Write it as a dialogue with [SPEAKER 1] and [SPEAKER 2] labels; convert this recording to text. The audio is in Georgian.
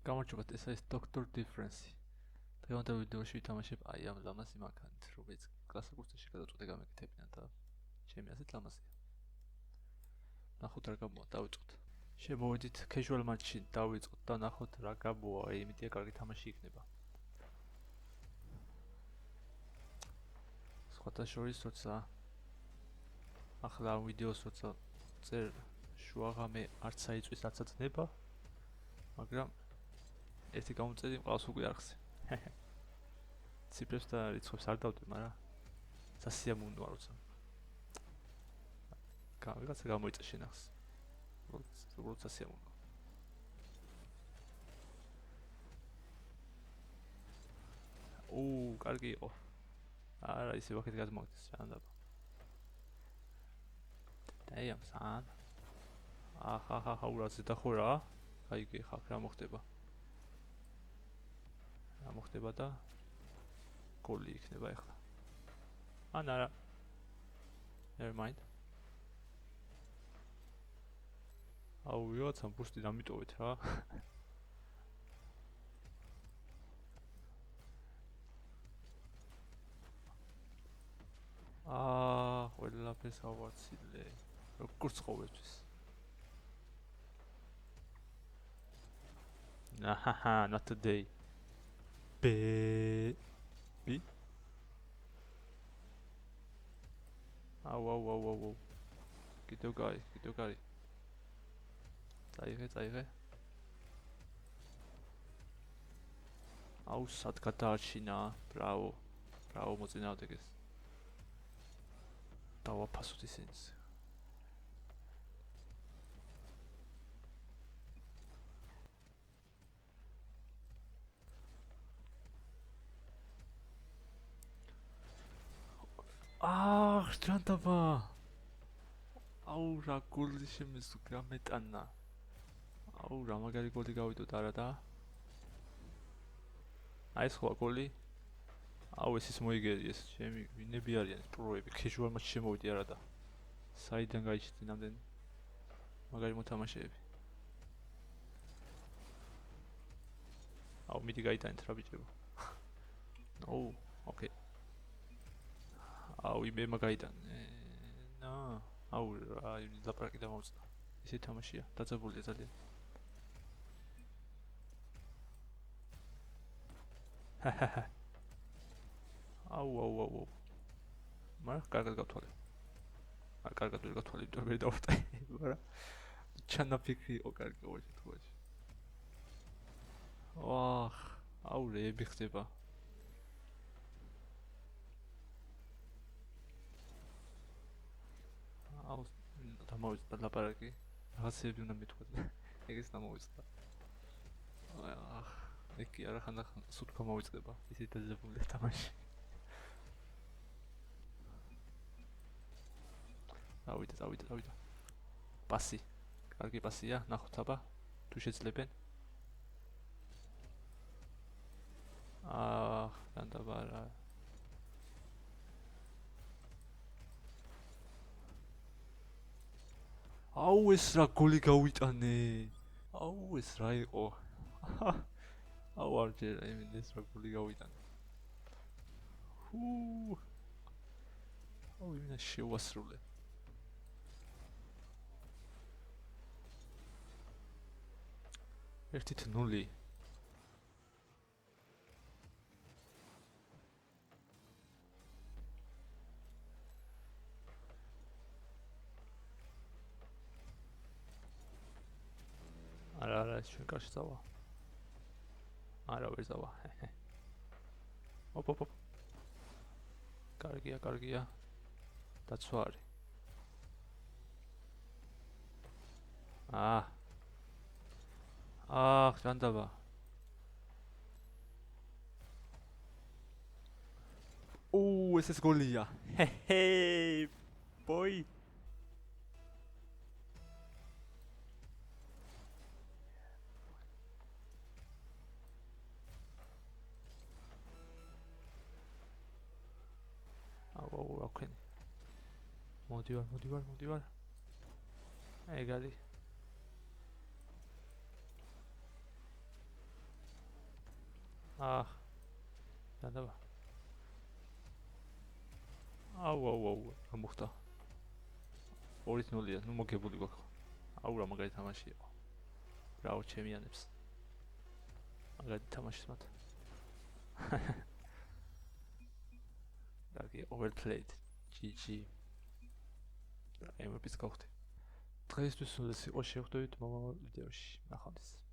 [SPEAKER 1] გამარჯობათ, ეს არის Doctor Difference. დღევანდელ ვიდეოში ვითამაშებ აი ამ ლამაზი მანქანით, რომელიც კლასიკურ კურსში გადაწყვეტე გამეკეთებინა და ჩემი აზრით ლამაზია. ნახოთ რა გამოვა, დავიწყოთ. შემოვედით casual match-ში, დავიწყოთ და ნახოთ რა გამოვა, იმედია კარგი თამაში იქნება. სხვათა შორის, როცა ახლა ამ ვიდეოს როცა წერ შუაღამე არც აიწვის, არც აწდება, მაგრამ ერთი გამოწერი მყავს უკვე არხზე. ციფრებს და რიცხვებს არ დავდებ, მაგრამ სასიამოვნოა როცა. ვიღაცა გამოიწეს შენახს. უბრალოდ სასიამოვნოა. კარგი იყო. არა, ისე ვახეთ გადმოგდეს რა დაბა. დაიამ სან. აჰა, ურაზე დახო რა. აიგე ხა რა მოხდება. რა მოხდება და გოლი იქნება ახლა. არა. Never mind. ვიღაცამ ბუსტი დამიტოვეთ რა. ყველაფერს ავაცილე. როგორც ყოველთვის. Not today. B. Wow. კიდევ კარი. წაიღე. სად გადაარჩინა. ბრავო მოწინააღმდეგეს. დავაფასოთ ისინიც. ჭანდაბა. რა გოლი შემესუ გამეტანა. რა მაგარი გოლი გავიდოთ არა და. ეს ხო გოლი. ეს ის მოიგერიეს, ჩემი ვინები არიან პროები, casual match შემოვიდი არა და. საიდან გაიჩნდა ნამდვილად მაგარი მოთამაშეები. მიდი გაიტანეთ რა ბიჭებო. ოკეი. იმე მაგაიტანე. ლაპარაკი დამოვწდა. ისე თამაშია, დაძაბულია ძალიან. მაგრამ კარგად გავთვალე. კარგად ვერ გავთვალე, იმიტომ ვერ დავხტე, მაგრამ ჩანაფიქრი იყო კარგი ყოველ შემთხვევაში. რეები ხდება. დამოვიწყდა ლაპარაკი. რაღაცები უნდა მეთქვათ. ეგეც დამოვიწყდა. კი არა ხანდახან სულ გამოვიწყდება. ისეთ დაძაბული თამაში. ავიდა. პასი. კარგი პასია, ნახოთ აბა. თუ შეძლებენ. განდაბა რა. ეს რა გოლი გავიტანე. ეს რა იყო. არ ჯერა იმენდეს რა გოლი გავიტანე. იმენა შევასრულე. ერთი 0. არა, ჩვენ კარში წავა. არა, ვერ წავა. ოპ. კარგია. დაცვა არის. ჭანდაბა. ეს გოლია. boy. ოკეი. მოდივარ. ეგ არის. აჰ, დაბა. აუ, რა მოხდა? 2-0-ია, ნუ მოგებული გვაქვს. აუ, რა მაგარი თამაში იყო. ბრავო ჩემიანებს. მაგარი თამაშის მათ. კარგი, overplayed. GG. MVP-ს გავხდი. დღეისთვის ეს იყო, შევხვდებით მომავალ ვიდეოში. ნახვამდის.